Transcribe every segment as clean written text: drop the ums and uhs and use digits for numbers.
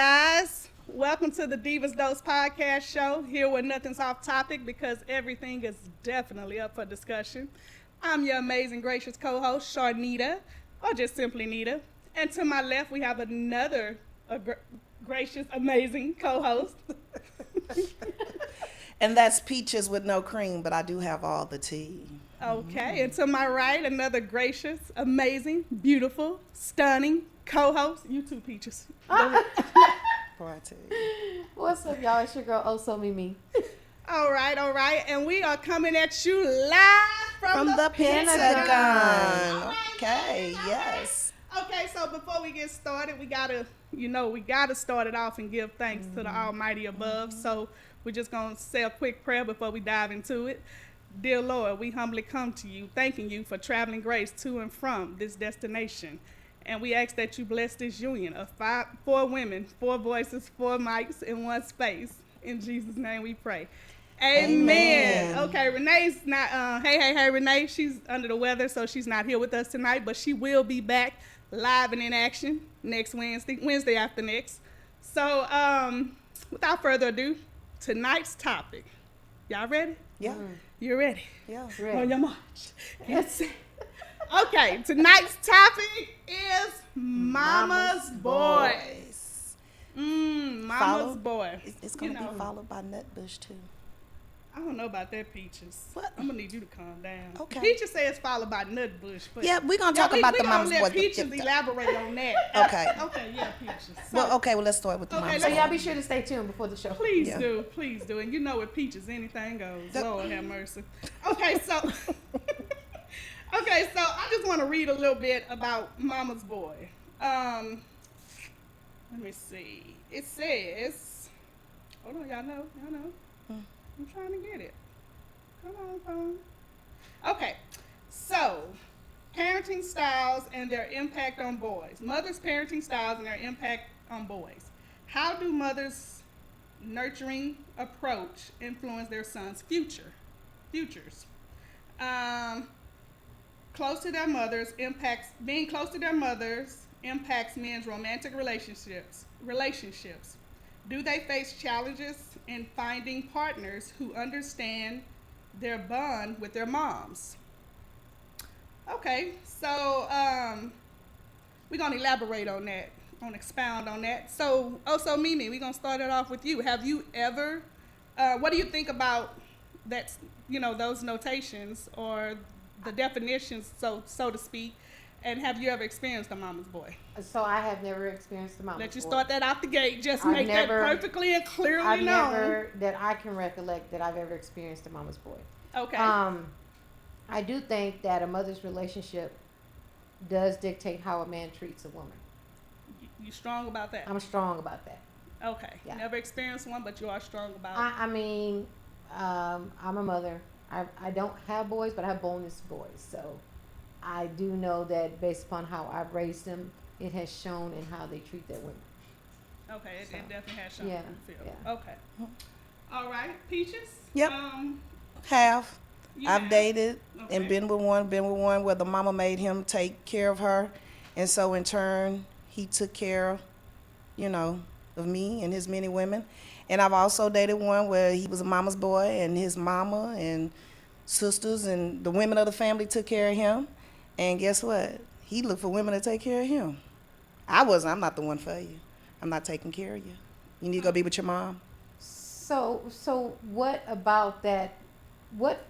guys. Welcome to the Divas Dose podcast show, here where nothing's off topic because everything is definitely up for discussion. I'm your amazing, gracious co-host, Sharnita, or just simply Nita. And to my left, we have another gracious, amazing co-host. And that's peaches with no cream, but I do have all the tea. Okay, and to my right, another gracious, amazing, beautiful, stunning co-host. You too, Peaches. Boy, I tell you. What's up, y'all? It's your girl, Oh So Mimi. All right, and we are coming at you live from the Pentagon. Right. Okay, yes. Okay, so before we get started, we gotta start it off and give thanks to the Almighty above. So we're just gonna say a quick prayer before we dive into it. Dear Lord, we humbly come to you, thanking you for traveling grace to and from this destination. And we ask that you bless this union of 4 women, 4 voices, 4 mics in one space. In Jesus' name we pray. Amen. Okay, Renee's not, hey, Renee, she's under the weather, so she's not here with us tonight, but she will be back live and in action next Wednesday after next. So, without further ado, tonight's topic. Y'all ready? Yeah. You ready? Yeah. On your march. Get set. Okay, tonight's topic is Mama's Boys. Mama's Boy. It's going to be followed by Nutbush, too. I don't know about that, Peaches. What? I'm going to need you to calm down. Okay. Peaches says followed by Nutbush. But Yeah, we're going to talk about the Mama's Boy. We're going to let Peaches elaborate on that. Okay. Okay, yeah, Peaches. So, Well, let's start with the Okay, Mama's So Boy. y'all be sure to stay tuned before the show. Please Yeah. do. And you know with Peaches, anything goes. Lord have mercy. Okay, so... Okay, so I just want to read a little bit about Mama's Boy. Let me see. It says, hold on, y'all know. I'm trying to get it. Come on, phone. Okay, so parenting styles and their impact on boys. Mothers' parenting styles and their impact on boys. How do mothers' nurturing approach influence their sons' futures? Being close to their mothers impacts men's romantic relationships. Do they face challenges in finding partners who understand their bond with their moms? Okay, so we're gonna elaborate on that, expound on that. So Mimi, we're gonna start it off with you. Have you ever? What do you think about that? Those notations or the definitions, so to speak, and have you ever experienced a mama's boy? So I have never experienced a mama's boy. Let you start that out the gate. Just I've make never- that perfectly and clearly I've known. never, that I can recollect, that I've ever experienced a mama's boy. Okay. I do think that a mother's relationship does dictate how a man treats a woman. You strong about that? I'm strong about that. Okay. Yeah. Never experienced one, but you are strong about it. I mean, I'm a mother. I don't have boys, but I have bonus boys. So I do know that based upon how I've raised them, it has shown in how they treat their women. Okay, it So, definitely has shown yeah, in the field. yeah. Okay. All right, Peaches? Yep. Have. You I've have? dated Okay. and been with one where the mama made him take care of her. And so in turn, he took care, of me and his many women. And I've also dated one where he was a mama's boy and his mama and sisters and the women of the family took care of him. And guess what? He looked for women to take care of him. I'm not the one for you. I'm not taking care of you. You need to go be with your mom. So what about that? What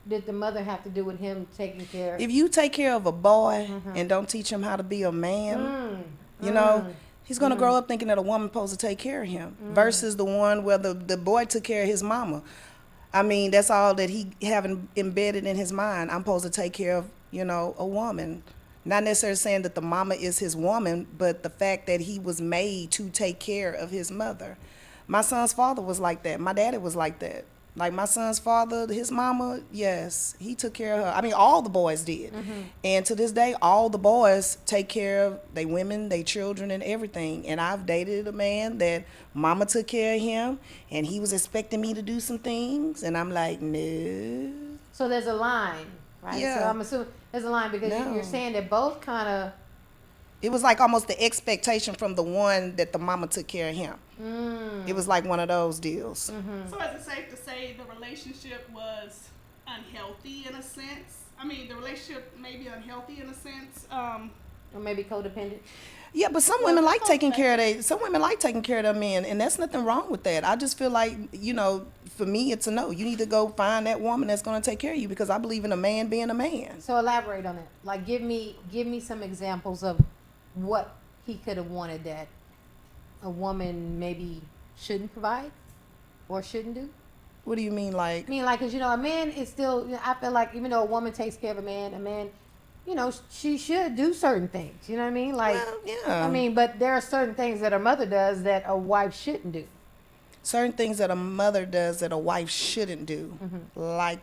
did the mother have to do with him taking care? If you take care of a boy and don't teach him how to be a man, he's going to grow up thinking that a woman's supposed to take care of him versus the one where the boy took care of his mama. I mean, that's all that he having embedded in his mind. I'm supposed to take care of, a woman. Not necessarily saying that the mama is his woman, but the fact that he was made to take care of his mother. My son's father was like that. My daddy was like that. Like my son's father, his mama, yes, he took care of her. I mean, all the boys did. And to this day, all the boys take care of their women, their children, and everything. And I've dated a man that mama took care of him, and he was expecting me to do some things, and I'm like, no. So there's a line, right? Yeah. So I'm assuming there's a line because No. you're saying that both kind of It was like almost the expectation from the one that the mama took care of him. It was like one of those deals. So is it safe to say the relationship was unhealthy in a sense? I mean, the relationship may be unhealthy in a sense. Or maybe codependent. Yeah, but some women like taking care of their men, and there's nothing wrong with that. I just feel like, for me, it's a no. You need to go find that woman that's going to take care of you, because I believe in a man being a man. So elaborate on it. Like, give me some examples of what he could have wanted that a woman maybe shouldn't provide or shouldn't do. What do you mean, like? I mean, like, because, a man is still, I feel like even though a woman takes care of a man, she should do certain things. You know what I mean? Like, Well, yeah. I mean, but there are certain things that a mother does that a wife shouldn't do. Certain things that a mother does that a wife shouldn't do. Like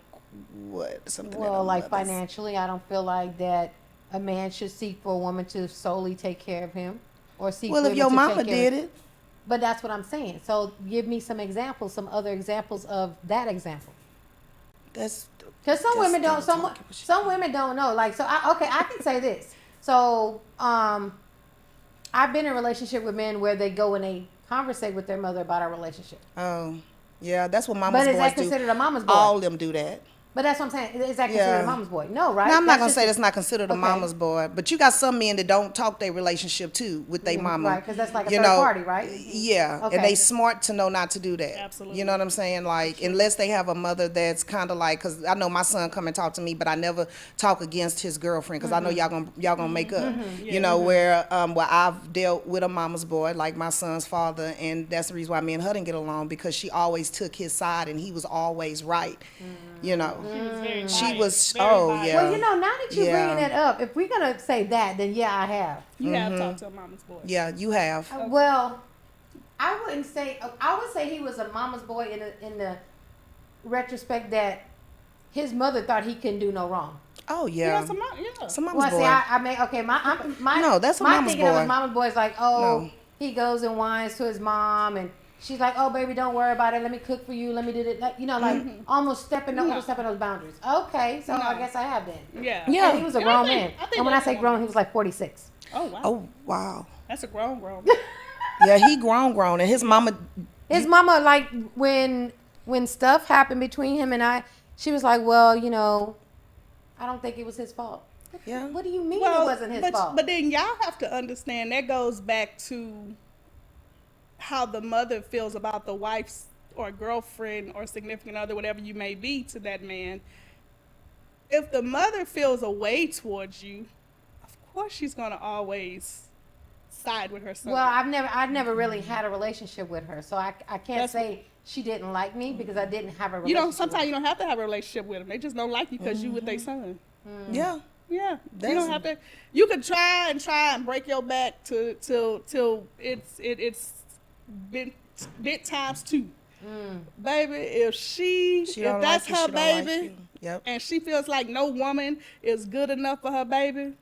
what? Something Well, that like financially, I don't feel like that a man should seek for a woman to solely take care of him or seek. Well, if your mama did it. But that's what I'm saying. So give me some examples, some other examples of that example. That's Because some that's women don't. still talking about Some women don't know. Like, so I can say this. So I've been in a relationship with men where they go and they conversate with their mother about our relationship. Oh, yeah, that's what mama's But is boys that do. considered a mama's boy? All of them do that. But that's what I'm saying. Is that considered Yeah. a mama's boy? No, right? Now, I'm not That's gonna just say that's not considered a Okay. mama's boy, but you got some men that don't talk their relationship too with their mama. Right, because that's like a you third know, party, right? Yeah, Okay. and they smart to know not to do that. Absolutely. You know what I'm saying? Like, unless they have a mother that's kind of like, because I know my son come and talk to me, but I never talk against his girlfriend, because I know y'all gonna make up. You know, where I've dealt with a mama's boy, like my son's father, and that's the reason why me and her didn't get along, because she always took his side and he was always right. You know, She was very she biased, was. very Oh biased. yeah. Well, now that you're Yeah. bringing that up, if we're gonna say that, then yeah, I have. You have talked to a mama's boy. Yeah, you have. Well, I wouldn't say. I would say he was a mama's boy in the retrospect that his mother thought he couldn't do no wrong. Oh yeah. Yeah, Some mama's Well, boy. see, I mean, okay, my No, that's a my mama's thinking of boy. his mama's boy is like, oh, No. he goes and whines to his mom, and she's like, oh, baby, don't worry about it. Let me cook for you. Let me do it. Like, almost overstepping those boundaries. Okay, so I No. guess I have then. Yeah. Yeah. And he was a And grown I think- man. I think And when I say everyone- grown, he was like 46. Oh wow. Oh wow. That's a grown. Yeah, he grown, and his mama. His mama, like, when stuff happened between him and I, she was like, well, I don't think it was his fault. Yeah. What do you mean it wasn't his fault? But then y'all have to understand that goes back to how the mother feels about the wife's or girlfriend or significant other, whatever you may be to that man. If the mother feels a way towards you, of course she's gonna always side with her son. Well, I've never really had a relationship with her, so I can't That's- say she didn't like me because I didn't have a relationship. you don't. with Sometimes her. you don't have to have a relationship with them. They just don't like you because you with their son. Yeah. Yeah, you That's- don't have to. You could try and break your back till it's bit times two, baby. If don't that's like you, her she don't like baby, you. Yep. and she feels like no woman is good enough for her baby,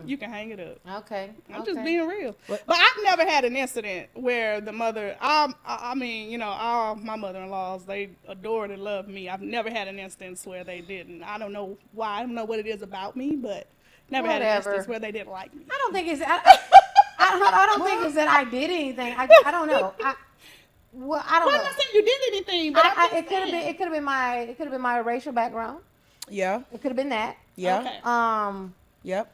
you can hang it up. Okay. I'm okay. just being real. But I've never had an incident where the mother, I mean, all my mother-in-laws, they adored and loved me. I've never had an instance where they didn't. I don't know why. I don't know what it is about me, but never had an Whatever. instance where they didn't like me. I don't think it's. I don't think it's that I did anything. I don't know. I don't Well, I'm know. not saying you did anything, but It could have been my racial background. Yeah. It could have been that. Yeah. Okay. Yep.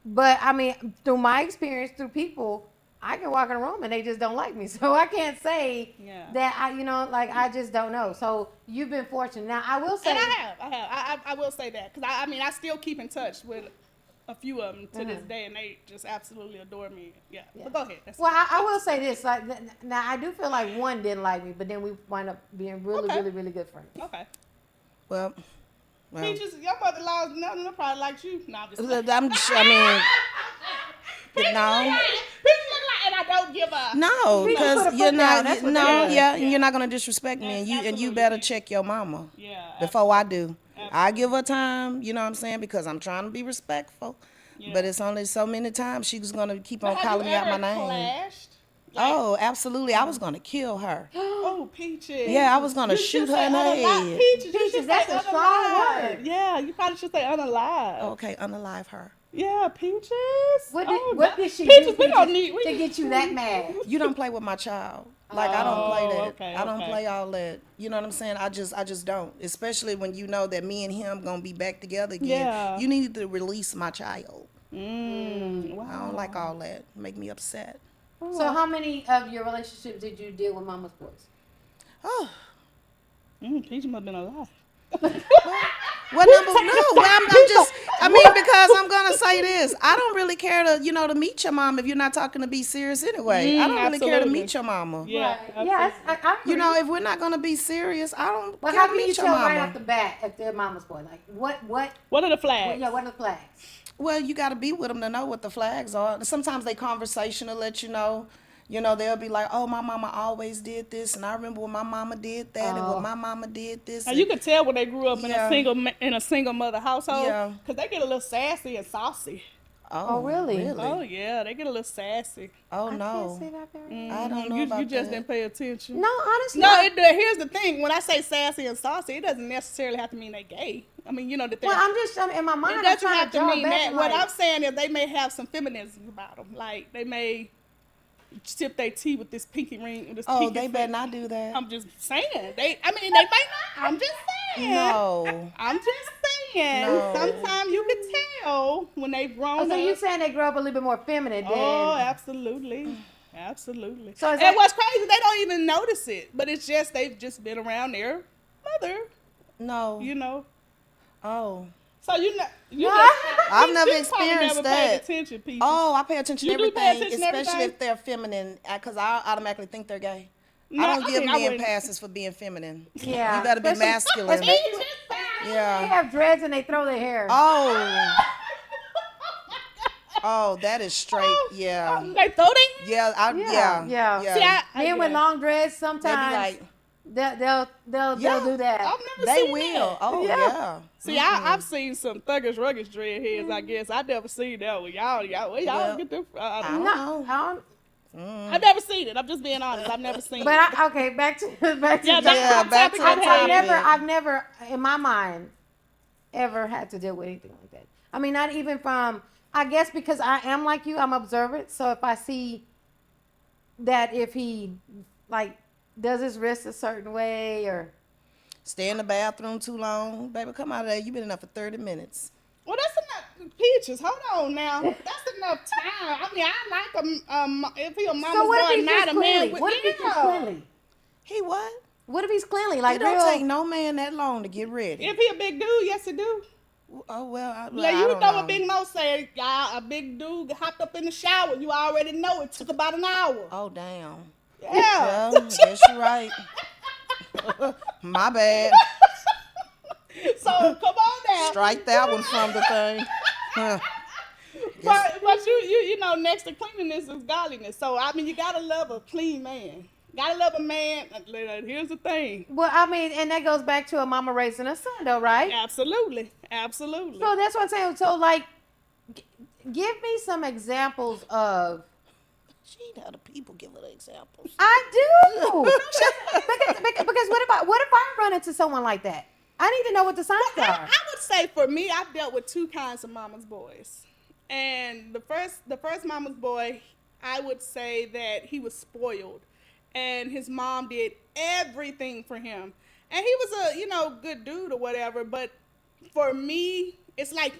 But I mean, through my experience, through people, I can walk in a room and they just don't like me. So I can't say Yeah. that I just don't know. So you've been fortunate. Now I will say. And I will say that because I still keep in touch with a few of them to this day, and they just absolutely adore me. Yeah. But go ahead. That's Well, I will say this. Like, now I do feel like one didn't like me, but then we wind up being really, Okay. really, really good friends. okay. Well. Peaches, your mother-in-law's nothing probably likes you. No, I'm just I mean, Peaches no. Peaches look like, and I don't give a. No, We can put because a you're foot down, not. that's what No, that is. yeah, and you're not gonna disrespect me, and you Absolutely. better check your mama Yeah. before I do. I give her time, you know what I'm saying, because I'm trying to be respectful. Yeah. But it's only so many times she's gonna keep on Have calling you me out my ever name. clashed? Like, Oh, absolutely! I was gonna kill her. oh, Peaches. Yeah, I was gonna You shoot should her in say the unalive. head. Peaches, you Peaches, should that's say a strong unalive. word. Yeah, you probably should say unalive. Okay, unalive her. Yeah, Peaches. What did she Peaches, do we don't need to get you that mad? You don't play with my child. Like I don't play that. Okay, I don't okay. play all that. You know what I'm saying? I just don't. Especially when you know that me and him gonna be back together again. Yeah. You need to release my child. Wow. I don't like all that. Make me upset. So how many of your relationships did you deal with mama's boys? Oh. Peaches must have been alive. What number? No, I'm just. I mean, because I'm gonna say this. I don't really care to meet your mom if you're not talking to be serious anyway. I don't really care to absolutely. meet your mama. Yeah. Right. Yes, I agree. If we're not gonna be serious, I don't But care how to can you meet your tell mama. right off the bat if they're mama's boy? Like what? What are the flags? Yeah, what are the flags? Well, you got to be with them to know what the flags are. Sometimes they conversational let you know. They'll be like, oh, my mama always did this, and I remember when my mama did that, and when my mama did this. And you could tell when they grew up Yeah. in a single mother household, Yeah. because they get a little sassy and saucy. Oh, really? Oh yeah, they get a little sassy. Oh, I no. can't say that very I don't know you about just that. didn't pay attention. No, honestly. No, here's the thing. When I say sassy and saucy, it doesn't necessarily have to mean they gay. I mean, the thing. Well, I'm in my mind. It I'm doesn't trying have to to draw mean back that. and What like, I'm saying is they may have some feminism about them. Like they may sip their tea with this pinky ring. This Oh, pinky they finger. better not do that. I'm just saying. They might not. I'm just saying. No. I'm just saying. No. Sometimes you can tell when they've grown so up. you saying they grow up a little bit more feminine than? Oh, absolutely. Absolutely. So is and that- what's crazy, they don't even notice it. But it's just they've just been around their mother, No. Oh. So you I've never you probably experienced never that. paid attention, Peaches. Oh, I pay attention to You do pay everything, attention to especially everything? if they're feminine, because I automatically think they're gay. No, I don't give mean, I men wouldn't. passes for being feminine. Yeah. You gotta be Especially- masculine. They Yeah. have dreads and they throw their hair. Oh. Oh, that is straight. Yeah. They throw they Yeah. Yeah. See, Men with long dreads They be sometimes like, they'll Yeah. do that. I've never they seen will. that. Oh, Yeah. yeah. See, I've seen some thuggish, ruggish dreadheads. I guess I never seen that one. Y'all, where y'all Well, get them from? I don't No, know. I don't. I've never seen it. I'm just being honest. I've never seen it. But okay, back to Yeah, the- Yeah, back to the topic. I've never, in my mind, ever had to deal with anything like that. I mean, not even from. I guess because I am like you, I'm observant. So if I see that if he like does his wrist a certain way or Stay in the bathroom too long. Baby, come out of there. You've been in there for 30 minutes. Well, that's enough. Peaches, hold on now. That's enough time. I mean, I like if he a mama's so what boy, if he's not just a man cleanly? with What if he's just yeah. cleanly? He what? What if he's cleanly? It Like don't real? take no man that long to get ready. If he a big dude, yes it do. Oh, well, I Like you don't know what Big Mo said, y'all, a big dude hopped up in the shower. You already know it took about an hour. Oh, damn. Yeah. Well, guess you're right. My bad. So come on now. Strike that one from the thing. Huh. But you know, next to cleanliness is godliness. So I mean, you gotta love a clean man. Gotta love a man. Here's the thing. Well, I mean, and that goes back to a mama raising a son, though, right? Absolutely, absolutely. So that's what I'm saying. So like, give me some examples of. She know the people give her the examples. I do. because what if I run into someone like that? I need to know what the signs I are. would say for me, I've dealt with two kinds of mama's boys. And the first mama's boy, I would say that he was spoiled. And his mom did everything for him. And he was a, good dude or whatever. But for me, it's like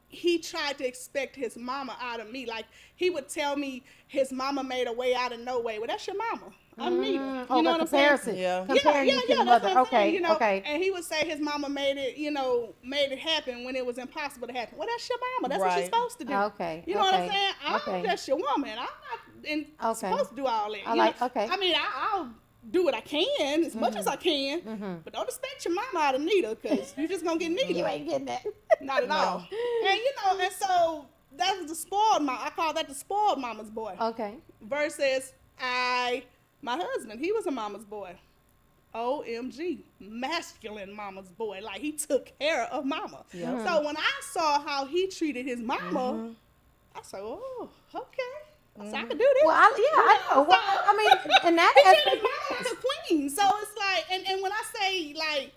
he tried to expect his mama out of me. Like he would tell me his mama made a way out of no way. Well, that's your mama. I'm Nita. You know what I'm saying? comparison. Yeah. Comparing you to the that's mother. what I'm saying, Okay, okay. And he would say his mama made it happen when it was impossible to happen. Well, that's your mama. That's what she's Right. supposed to do. Okay, You know what I'm okay, saying? I'm okay. just your woman. I'm not Okay. supposed to do all that. I you like- know? okay. I mean, I'll do what I can as much as I can, but don't expect your mama out of Nita because you're just gonna get Nita. You ain't getting that. Not at all. And and so that was the spoiled mama. I call that the spoiled mama's boy. Okay. Versus my husband, he was a mama's boy. OMG, masculine mama's boy. Like he took care of mama. Yeah. So when I saw how he treated his mama, I said, oh, okay. So I can do this. Well, I know. Well, I mean, in that He treated his aspect, mama like a queen. So it's like, and when I say like,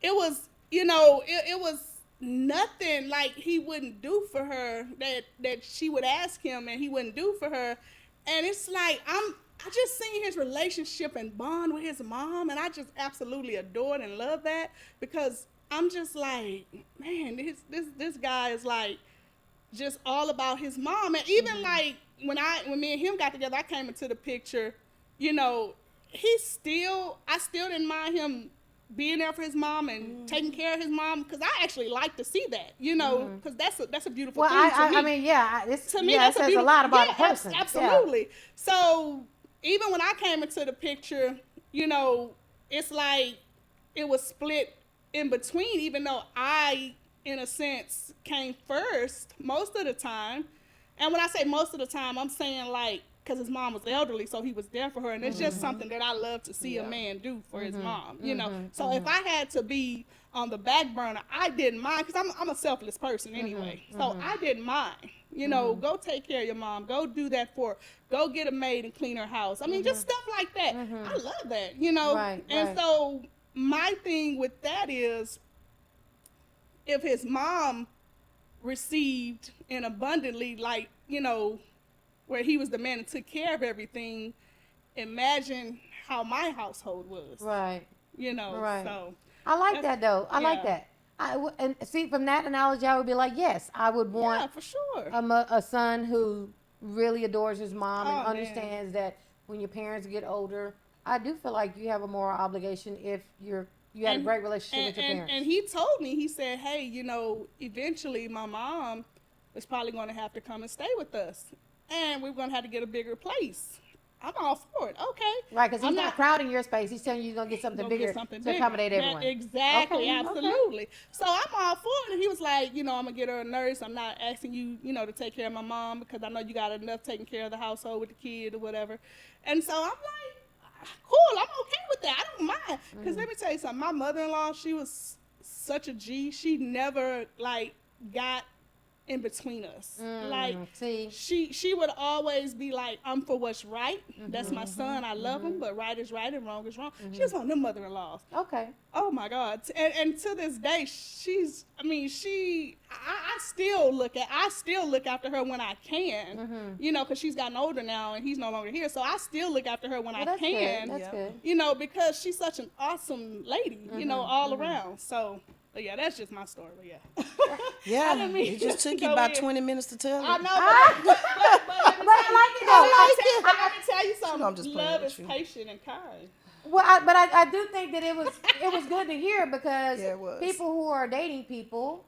it was, it was nothing like he wouldn't do for her that she would ask him and he wouldn't do for her. And it's like I just seen his relationship and bond with his mom, and I just absolutely adored and love that, because I'm just like, man, this guy is like just all about his mom. And even like when me and him got together, I came into the picture, you know, I still didn't mind him being there for his mom and taking care of his mom, because I actually like to see that, you know, because that's a beautiful thing to me. I mean, yeah, To me, that says a lot about the person. Absolutely. So even when I came into the picture, you know, it's like it was split in between, even though I, in a sense, came first most of the time. And when I say most of the time, I'm saying like, because his mom was elderly, so he was there for her. And it's just something that I love to see a man do for his mom, you know. So if I had to be on the back burner, I didn't mind, because I'm a selfless person anyway. So I didn't mind, you know, go take care of your mom, go do that for her, go get a maid and clean her house. I mean, just stuff like that. I love that, you know. And so my thing with that is, if his mom received and abundantly, like, you know, where he was the man that took care of everything, imagine how my household was. Right. You know, Right. so. I like that, though. I like Yeah. that. And see, from that analogy, I would be like, yes, I would Yeah, want for sure. a son who really adores his mom and Oh, man. understands that when your parents get older, I do feel like you have a moral obligation if you had a great relationship with your parents. And he told me, he said, hey, you know, eventually my mom is probably going to have to come and stay with us. And we're going to have to get a bigger place. I'm all for it. Okay. Right, because he's not crowding your space. He's telling you you're going to get something bigger to accommodate everyone. Exactly, Okay, absolutely. So I'm all for it. And he was like, you know, I'm going to get her a nurse. I'm not asking you, you know, to take care of my mom, because I know you got enough taking care of the household with the kid or whatever. And so I'm like, cool, I'm okay with that. I don't mind. Because let me tell you something. My mother-in-law, she was such a G. She never, like, got in between us. Like, see, she would always be like, I'm for what's right. That's my son. I love him, but right is right and wrong is wrong. She was one of them mother-in-laws. okay. Oh my God. And to this day, I still look after her when I can, you know, because she's gotten older now and he's no longer here. So I still look after her when I can. That's good. You know, because she's such an awesome lady, you know, all around. So, but yeah, that's just my story. But yeah. Yeah, I didn't mean it just to took you go about in. 20 minutes to tell it. I know, but let me tell you something. I'm just playing Love with is you. patient and kind. Well, but I do think that it was good to hear, because Yeah, it was. people who are dating people,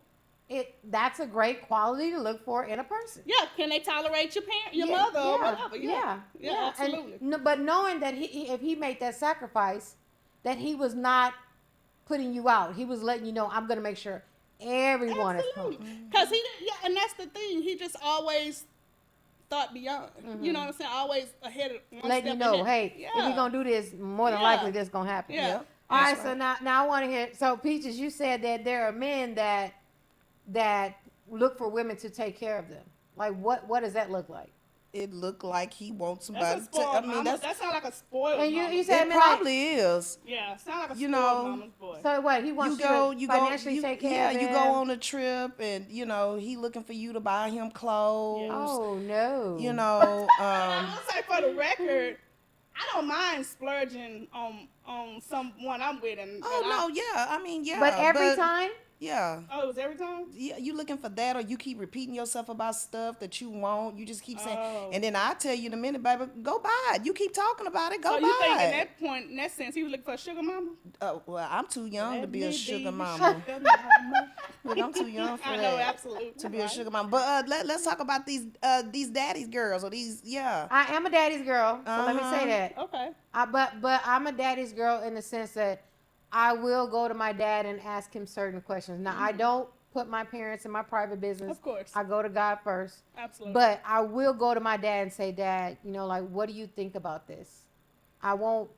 that's a great quality to look for in a person. Yeah, can they tolerate your mother or whatever? Yeah, absolutely. But knowing that if he made that sacrifice, that he was not putting you out. He was letting you know, I'm going to make sure everyone is Absolutely. comfortable. Because and that's the thing, he just always thought beyond. You know what I'm saying? Always ahead of one Letting you step know, ahead. hey, if we're going to do this, more than likely this going to happen. Yeah. Yep. All right, That's so now I want to hear. So, Peaches, you said that there are men that look for women to take care of them. Like, what does that look like? It looked like he wants That's a somebody to. spoiled I mean, mama. That sounds like a spoiled And mama. you said, it probably is. Yeah, sound like a You spoiled know, mama's boy. so what? He wants you to financially take care of him. you go on a trip, and you know he looking for you to buy him clothes. Oh no. You know, I will say, for the record, I don't mind splurging on someone I'm with. But every time. Yeah. Oh, it was every time? Yeah, you looking for that, or you keep repeating yourself about stuff that you want. You just keep saying, and then I tell you in a minute, baby, go buy it. You keep talking about it, go buy So you think it. in that point, in that sense, he was looking for a sugar mama? Well, I'm too young to be a sugar mama. Sugar mama. Look, I'm too young for I that. know, absolutely. To be a sugar mama. But let's talk about these daddy's girls, or these, yeah. I am a daddy's girl, so let me say that. Okay. But I'm a daddy's girl in the sense that I will go to my dad and ask him certain questions. Now, I don't put my parents in my private business. Of course. I go to God first. Absolutely. But I will go to my dad and say, Dad, you know, like, what do you think about this? I will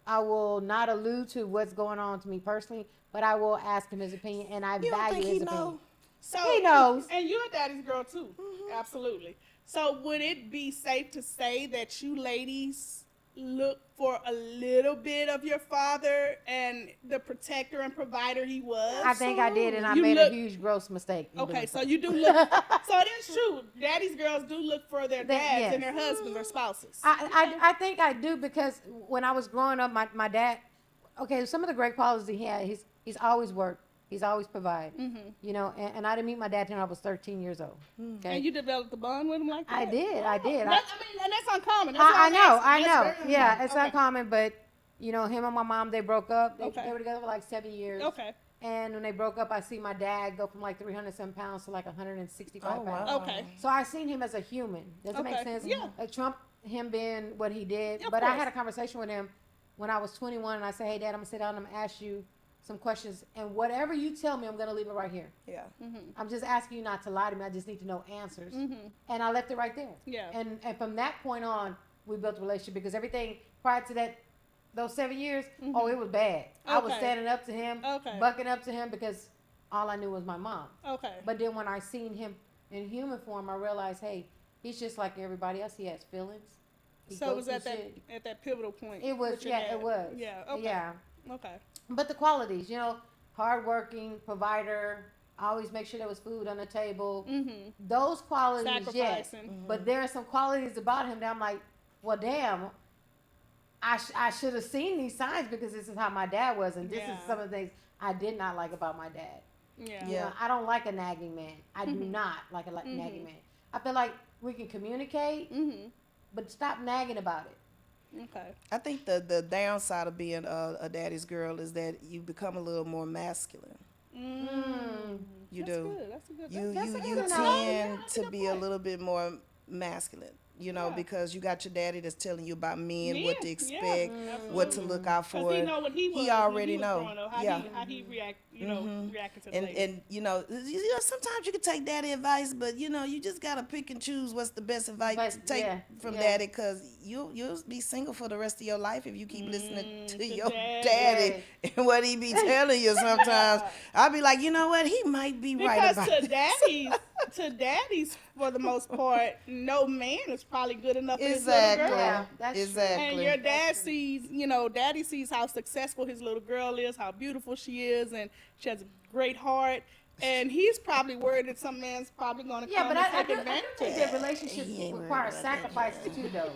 not allude to what's going on to me personally, but I will ask him his opinion, and I You don't value think his he opinion. know? So, He knows. And you're a daddy's girl, too. Absolutely. So would it be safe to say that you ladies look for a little bit of your father and the protector and provider he was? I think I did, and I You made look- a huge gross mistake. in Okay, doing so you do look. So it is true. Daddy's girls do look for their dads Yes. and their husbands or spouses. I think I do, because when I was growing up, my dad. Okay, some of the great qualities he had. He's always worked. He's always provided. You know, and I didn't meet my dad until I was 13 years old. Okay. And you developed a bond with him like that? I did. I did. I mean, and that's uncommon. That's I what I'm know, asking. I That's know. very Yeah, uncommon. it's Okay. uncommon, but you know, him and my mom, they broke up. They Okay. were together for like 7 years. Okay. And when they broke up, I see my dad go from like 300-some pounds to like 165 Oh, pounds. wow. Okay. So I seen him as a human. Does it make Okay. sense? Yeah. Trump, him being what he did. Yeah, of But I course. had a conversation with him when I was 21, and I said, "Hey, Dad, I'm gonna sit down and I'm gonna ask you some questions, and whatever you tell me, I'm gonna leave it right here. Yeah. I'm just asking you not to lie to me. I just need to know answers." And I left it right there. Yeah. And from that point on, we built a relationship, because everything prior to that, those 7 years, oh, it was bad. I was Okay. standing up to him, Okay. bucking up to him, because all I knew was my mom. Okay. But then when I seen him in human form, I realized, hey, he's just like everybody else. He has feelings. He So it goes was through at that shit. pivotal point. It was, with your yeah, dad. it was. Yeah. Okay. Yeah. Okay. But the qualities, you know, hardworking, provider, always make sure there was food on the table. Those qualities, yes. Sacrificing. But there are some qualities about him that I'm like, well, damn, I should have seen these signs, because this is how my dad was, and this Yeah. is some of the things I did not like about my dad. Yeah. You know, I don't like a nagging man. I do not like a nagging man. I feel like we can communicate, but stop nagging about it. Okay. I think the downside of being a daddy's girl is that you become a little more masculine. You That's do. good. That's a good. You that's you a you good tend that's to be a little bit more masculine. You know, Yeah. because you got your daddy that's telling you about men, what to Yeah, expect, yeah, what to look out Because for. he know what he was. He when already he was know. growing up, how Yeah. How he react. You know, reacted to the And lady. and you know sometimes you can take daddy advice, but you know you just gotta pick and choose what's the best advice to But, take yeah, from yeah. daddy, because you'll be single for the rest of your life if you keep listening to to your daddy. daddy and what he be telling you. Sometimes I'll be like, you know what, he might be right Because about to daddies, for the most part, no man is probably good enough for his Exactly. little girl. Yeah, that's true. Exactly. And your dad sees, you know, daddy sees how successful his little girl is, how beautiful she is, and she has a great heart. And he's probably worried that some man's probably going to Yeah, come but and I take do advantage. think that relationships He ain't worried require about that, sacrifices too, though,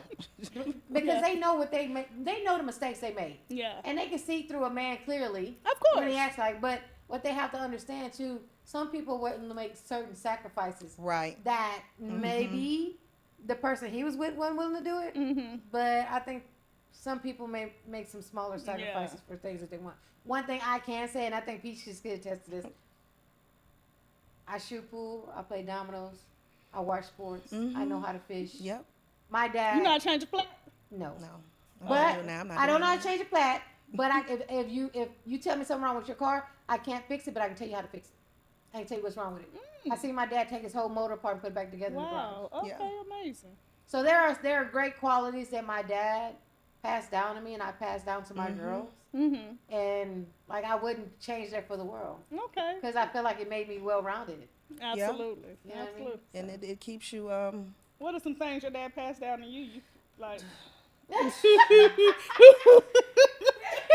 because Yeah. they know what they make. They know the mistakes they made, Yeah. and they can see through a man clearly. Of course. When he acts like, but what they have to understand too, some people willing to make certain sacrifices Right. that maybe the person he was with wasn't willing to do it. But I think some people may make some smaller sacrifices for things that they want. One thing I can say, and I think Peach just could attest to this, I shoot pool, I play dominoes, I watch sports, I know how to fish. Yep. My dad, You know how to change the plate? no. No. But I'm not I don't doing know how that. to change a plat. But if you tell me something wrong with your car, I can't fix it, but I can tell you how to fix it. I can tell you what's wrong with it. I see my dad take his whole motor apart and put it back together in the Wow. garage. Okay, Yeah. amazing. So there are great qualities that my dad passed down to me, and I passed down to my girls. And like I wouldn't change that for the world, Okay. because I feel like it made me well rounded. Absolutely. You know what I mean? Absolutely. And it keeps you What are some things your dad passed down to you? You like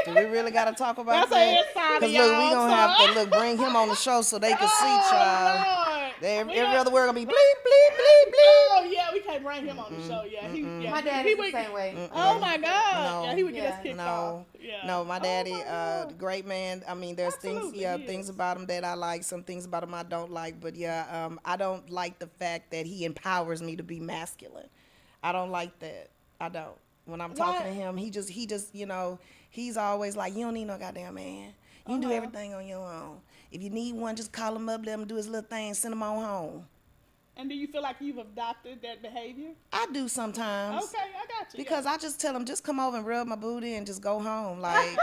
do we really gotta talk about That's an that? inside of Because look, we y'all, gonna have to bring him on the show so they can see, child. Lord. Every We don't- other word gonna be bleep bleep bleep bleep. Oh yeah, we can't bring him on the show. Yeah, My dad he is the would- same way. Oh my God! No. Yeah, he would get us Yeah. kicked No, off. Yeah. no, my daddy, Oh, my God. great man. I mean, there's Absolutely, he things is. about him that I like, some things about him I don't like. But yeah, I don't like the fact that he empowers me to be masculine. I don't like that. I don't. When I'm talking to him, he just, you know, he's always like, you don't need no goddamn man. You can do everything on your own. If you need one, just call him up, let him do his little thing, send him on home. And do you feel like you've adopted that behavior? I do sometimes. Okay, I got you. Because I just tell him, just come over and rub my booty and just go home. Like,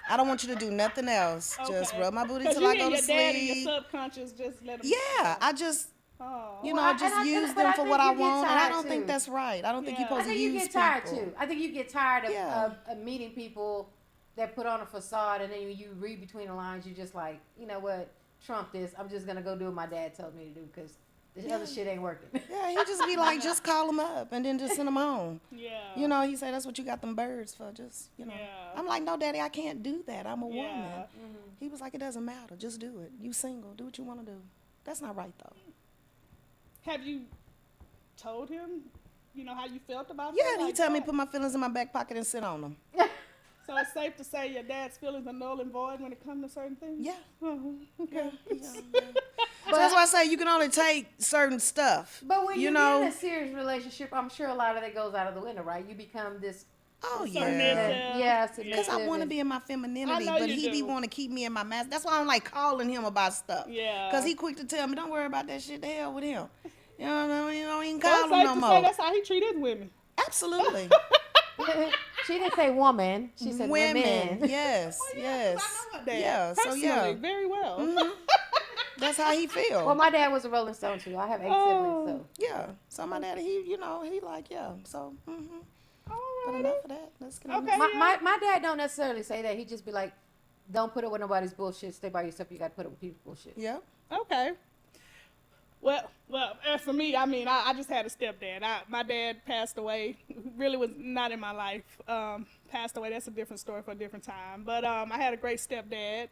I don't want you to do nothing else. Just rub my booty till I go to your dad and your sleep. subconscious just let him. Yeah, I just, Oh. you Well, know, and just I- use but them I for think what I you get want. And I tired, don't think too. that's right. I don't think you're Yeah. I supposed to think you use get tired people. too. I think you get tired of, Yeah. of meeting people that put on a facade, and then you read between the lines. You just like, you know what, Trump this. I'm just gonna go do what my dad told me to do, because This other shit ain't working. Yeah, he just be like, just call him up and then just send him home. Yeah. You know, he said, that's what you got them birds for, just, you know. Yeah. I'm like, no, Daddy, I can't do that. I'm a Yeah. woman. He was like, it doesn't matter. Just do it. You single. Do what you want to do. That's not right, though. Have you told him, how you felt about Yeah, that? and he Like tell me that? put my feelings in my back pocket and sit on them. So it's safe to say your dad's feelings are null and void when it comes to certain things? Yeah. Okay. So that's why I say you can only take certain stuff. But when you you know, get in a serious relationship, I'm sure a lot of that goes out of the window, right? You become this. oh Submissive. yeah. Yeah, Because I want to be in my femininity, I know but you he be do. want to keep me in my mask. That's why I don't like calling him about stuff. Yeah. Because he quick to tell me, don't worry about that shit. The hell with him. You know, you don't even So call it's him safe no to more. say that's how he treat his women. Absolutely. She didn't say woman. She said women. Yes, yes. I know my dad. Yeah, so Personally, yeah. very well. Mhm. That's how he feel. Well, my dad was a Rolling Stone too. I have 8 Oh. siblings, Yeah. So my daddy, he like, yeah. So, All but right. enough of that. Let's get on Okay. this. so my dad don't necessarily say that. He just be like, don't put up with nobody's bullshit. Stay by yourself. You got to put up with people's bullshit. Yep. Okay. Well, as for me, I just had a stepdad. My dad passed away. Really was not in my life. Passed away. That's a different story for a different time. But I had a great stepdad.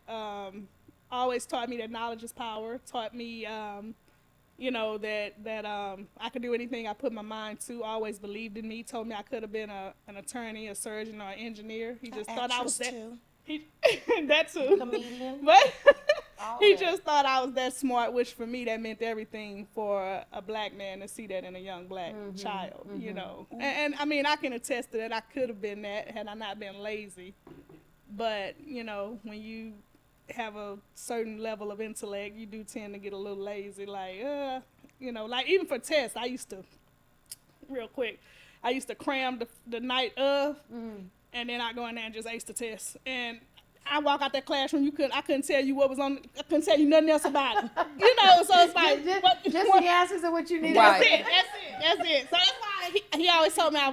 Always taught me that knowledge is power. Taught me, that I could do anything I put my mind to. Always believed in me. Told me I could have been an attorney, a surgeon, or an engineer. He just thought I was that. Too. He, that too. Comedian. But All he that. just thought I was that smart, which for me that meant everything for a black man to see that in a young black child, And I mean, I can attest to that. I could have been that had I not been lazy. But, when you have a certain level of intellect, you do tend to get a little lazy. Like, like even for tests, I used to cram the night of, and then I go in there and just ace the test. And I walk out that classroom, I couldn't tell you what was on, I couldn't tell you nothing else about it. So it's like, just the answers of what you need. Right. That's it. So that's why he always told me I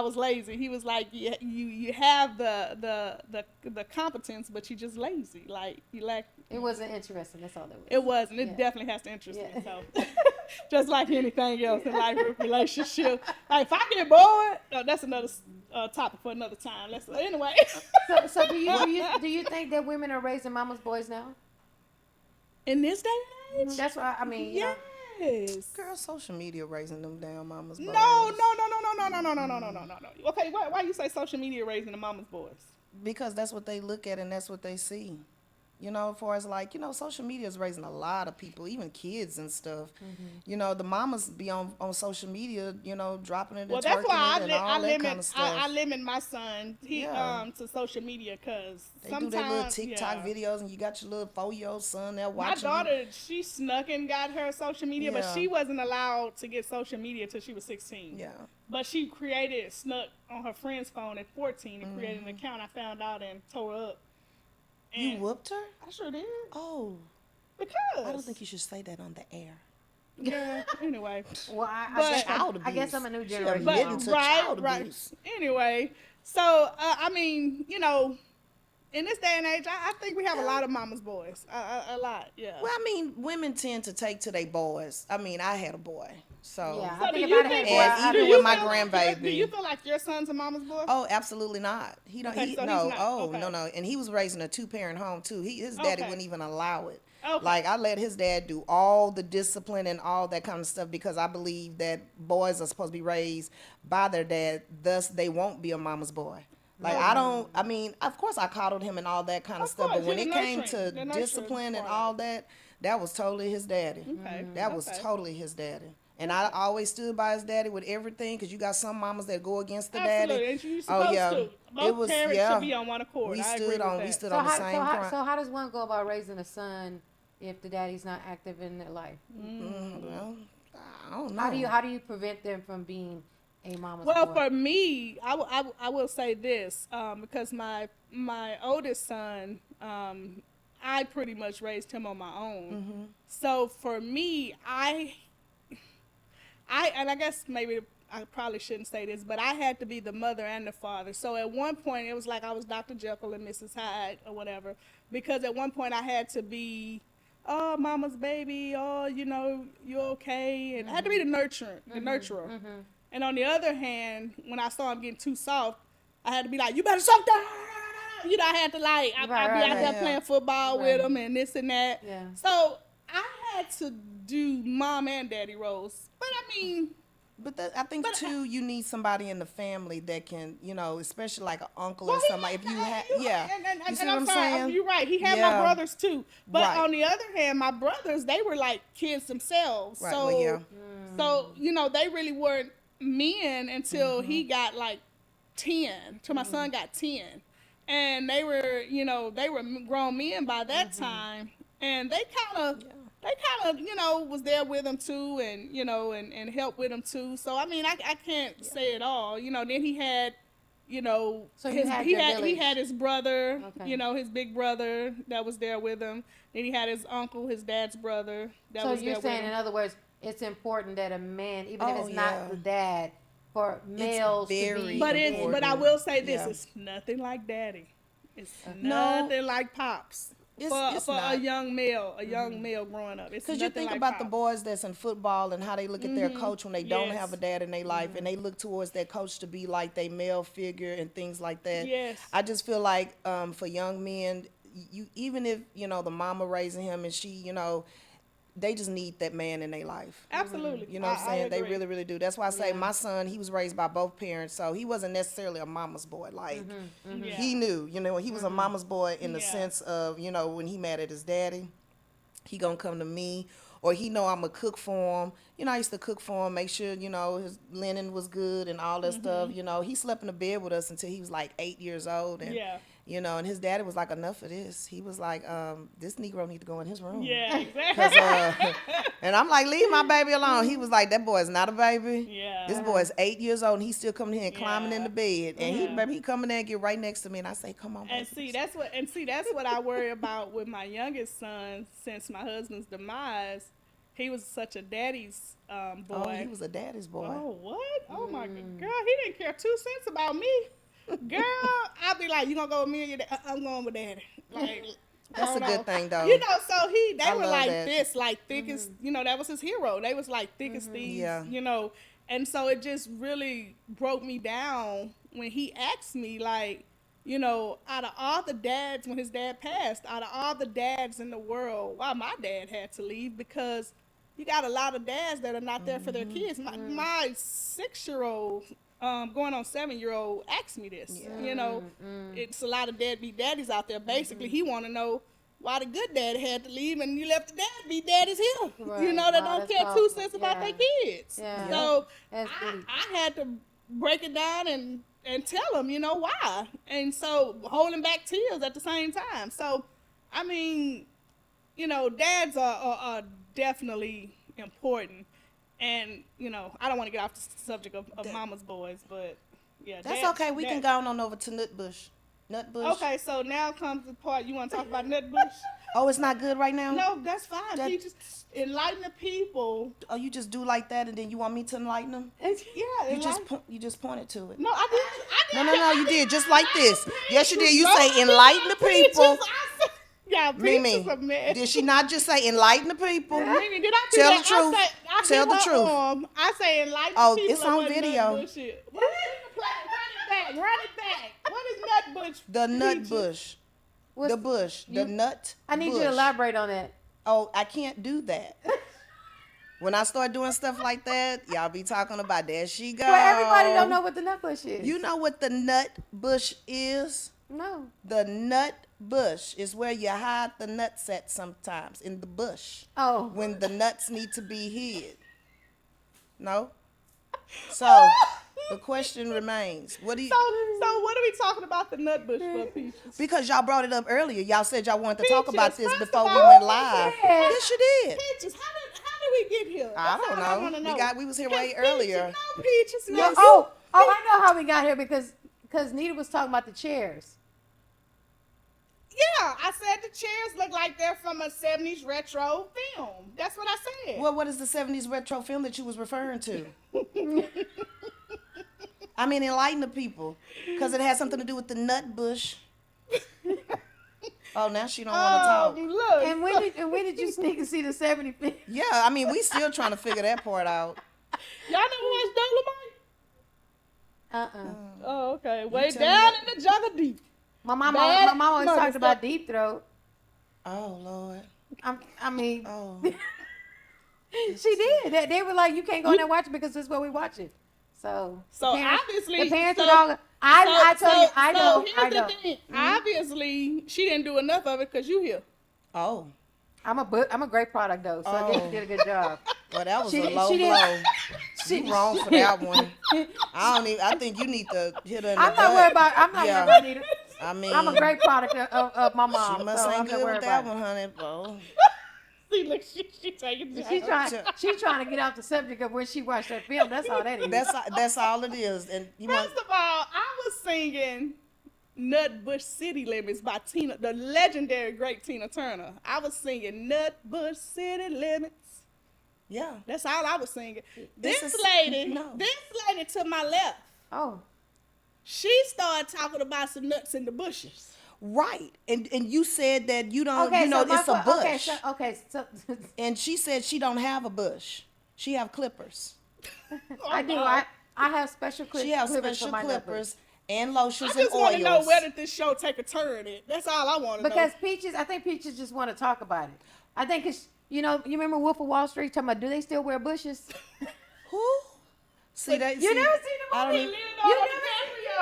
was lazy. He was like, you have the competence, but you're just lazy. Like you lack. It wasn't interesting. That's all that was. It wasn't. It Yeah. definitely has to interest me. Yeah. So just like anything else in life, relationship. Like if I get bored, that's another topic for another time. Anyway. So do you think that women are raising mama's boys now? In this day and age. That's what I mean. You know, Yes. Girl, social media raising them damn mamas. No. boys. Okay, why you say social media raising the mama's boys? Because that's what they look at and that's what they see. As far as social media is raising a lot of people, even kids and stuff. The mamas be on social media, dropping it and Well, that's twerking why it and all that kind of stuff. I limit my son to social media because They do sometimes their little TikTok videos and you got your little 4-year-old son there My watching. daughter, she snuck and got her social media, but Yeah. she wasn't allowed to get social media till she was 16. Yeah. But she snuck on her friend's phone at 14 and created an account. I found out and tore her up. You And whooped her? I sure did. Oh. Because. I don't think you should say that on the air. Yeah, anyway. well, But- I guess I'm a new She generation. But, admitting to child right. abuse. Anyway, so, in this day and age, I think we have a lot of mama's boys. A lot, yeah. Well, women tend to take to their boys. I had a boy. So, Yeah. So I do think you if I had think- a boy, And I'd even be with my feel like grandbaby. do you feel like your son's a mama's boy? Oh, absolutely not. He don't. Okay, he, so he's no. not. Oh, Okay. no. And he was raised in a 2-parent home too. His daddy Okay. wouldn't even allow it. Okay. Like I let his dad do all the discipline and all that kind of stuff because I believe that boys are supposed to be raised by their dad. Thus, they won't be a mama's boy. Like I don't. Of course, I coddled him and all that kind of Of stuff. course, But when you're it the came nurturing- to the nurturing discipline and part. all that, that was totally his daddy. Okay. That was Okay. totally his daddy. And I always stood by his daddy with everything because you got some mamas that go against the Absolutely. daddy. And you're supposed to. Both It was parents yeah. should be on one accord. We I stood agree with on that. we stood So on the how, same so, how, front. so how does one go about raising a son if the daddy's not active in their life? Well, I don't know. How do you prevent them from being a mama's Well, boy? for me, I will say this because my oldest son, I pretty much raised him on my own. So for me, and I guess maybe I probably shouldn't say this, but I had to be the mother and the father. So at one point, it was like I was Dr. Jekyll and Mrs. Hyde or whatever, because at one point I had to be oh, mama's baby, oh, you okay, and I had to be the nurturer. And on the other hand, when I saw him getting too soft, I had to be like, you better suck that. I had to like, I'd be out there playing football with him and this and that. Yeah. So I had to do mom and daddy roles. But I mean, I think too, you need somebody in the family that can, especially like an uncle well, or somebody. If you have, yeah, you see what I'm sorry, saying? You're right. He had my brothers too. But on the other hand, my brothers, they were like kids themselves. Right. So, Well, yeah. so they really weren't men until he got like 10. Till my son got 10, and they were, they were grown men by that time, and they kind of, was there with him too, and and helped with him too. So I mean, I can't say it all. Then he had, So he had his brother, Okay. his big brother that was there with him. Then he had his uncle, his dad's brother that So was there you're with saying, him. in other words, it's important that a man, even if Oh, it's yeah. not the dad, for males to very be. But I will say this: Yeah. it's nothing like daddy. It's No. nothing like pops. It's For a not. young male growing up. It's Because you nothing think like about the pops. boys that's in football and how they look at their coach when they don't Yes. have a dad in their life, and they look towards their coach to be like their male figure and things like that. Yes. I just feel like for young men, you even if the mama raising him and she, they just need that man in their life. Absolutely. You know what I'm saying? I They agree. really, really do. That's why I say Yeah. my son, he was raised by both parents, so he wasn't necessarily a mama's boy. Like, Yeah. he knew, he was a mama's boy in the Yeah. sense of, when he mad at his daddy, he gonna come to me, or he know I'm gonna cook for him. I used to cook for him, make sure, his linen was good and all that stuff. He slept in the bed with us until he was like 8 years old. And, Yeah. and his daddy was like, enough of this. He was like, this Negro need to go in his room. Yeah, 'Cause, exactly. and I'm like, leave my baby alone. He was like, that boy is not a baby. Yeah. This boy is 8 years old and he's still coming here and climbing in Yeah. the bed. And Yeah. he come in there and get right next to me and I say, come on, baby. And see, that's what I worry about with my youngest son. Since my husband's demise, he was such a daddy's boy. Oh, he was a daddy's boy. Oh, what? Oh my God, girl, he didn't care 2 cents about me. Girl, I'd be like, you gonna go with me or your dad? I'm going with daddy. Like, That's a good thing, though. So they I were love like that. this, like thick as, that was his hero. They was like thick as thieves, Yeah. And so it just really broke me down when he asked me, like, out of all the dads, when his dad passed, out of all the dads in the world, why my dad had to leave, because you got a lot of dads that are not there for their kids. My 6-year-old, going on 7-year-old asked me this. It's a lot of deadbeat daddies out there. Basically, he want to know why the good daddy had to leave and you left the deadbeat daddies here. Right. That Wow, don't that's care 2 powerful. cents about their kids. Yeah. So That's deep. I had to break it down and tell him, why. And so holding back tears at the same time. So, I mean, dads are definitely important. And, I don't want to get off the subject of mama's boys, but yeah. That's dads- okay. We can dads- go on over to Nutbush. Nutbush. Okay, so now comes the part you want to talk about Nutbush. Oh, it's not good right now? No, that's fine. That- He just enlighten the people. Oh, you just do like that and then you want me to enlighten them? Yeah, You just pointed to it. No, I did. No, you did. Just like this. Yes, you did. You No, say enlighten the people. Yeah, Mimi, peaches a mess. did she not just say enlighten the people? Mimi, did I do Tell that? the truth. I Tell hit the her truth. arm. I say enlighten Oh, the people. it's on video. Run it back. What is Nutbush? The nut Peaches? bush. What's- The bush. The nut I need bush. you to elaborate on that. Oh, I can't do that. When I start doing stuff like that, y'all be talking about there she go. But everybody don't know what the nut bush is. You know what the nut bush is? No. The nut bush is where you hide the nuts at sometimes, in the bush, Oh. when the nuts need to be hid. No? So, the question remains, what do you... So what are we talking about the Nutbush for, Peaches? Because y'all brought it up earlier. Y'all said y'all wanted to talk Peaches, about this first before of we all, went live. yeah. Yes, you did. Peaches, how did we get here? I That's don't all I know. wanna know. We was here Because way earlier. No, Peaches. No, No, oh, I know how we got here because Nita was talking about the chairs. Yeah, I said the chairs look like they're from a 70s retro film. That's what I said. Well, what is the 70s retro film that you was referring to? I mean, enlighten the people. Because it has something to do with the nut bush. Oh, now she don't want to talk. Look. And when did you sneak and see the 75th? Yeah, I mean, we still trying to figure that part out. Y'all never watched Dolomite? Oh, okay. Way tell down me in the jungle deep. My mama always talked about Deep Throat. Oh, Lord. I mean, Oh. she did. They were like, you can't go in there and watch it because this is what we watch it. So Obviously, the parents would all. I know. Here's the thing. Obviously, she didn't do enough of it because you here. Oh. I'm a great product though, so I guess she did a good job. Well, that was She a did- low she did- blow. You wrong for that one. I think you need to hit her in the I'm not gut. worried about. I'm not Yeah. worried about Nita. I mean, I'm a great product of my mom. she must so ain't I'm not good worried with that about one, honey. Oh. See, look, she taking it. She's trying to get off the subject of when she watched that film. That's all that is. That's all it is. And you First of all, I was singing Nutbush City Limits by the legendary great Tina Turner. I was singing Nutbush City Limits. yeah. That's all I was singing. This This is- lady no. to my left, Oh, she started talking about some nuts in the bushes. Right. And you said that you don't, okay. So it's a bush. Okay, so And she said she don't have a bush. She have clippers. I do. I have special She have clippers special for my clippers and lotions I just and want to know oils. where did this show take a turn at. That's all I want to know. Because Peaches, I think Peaches just want to talk about it. I think it's, you remember Wolf of Wall Street talking about, do they still wear bushes? Who? See that? You see, never seen the I don't movie? even- You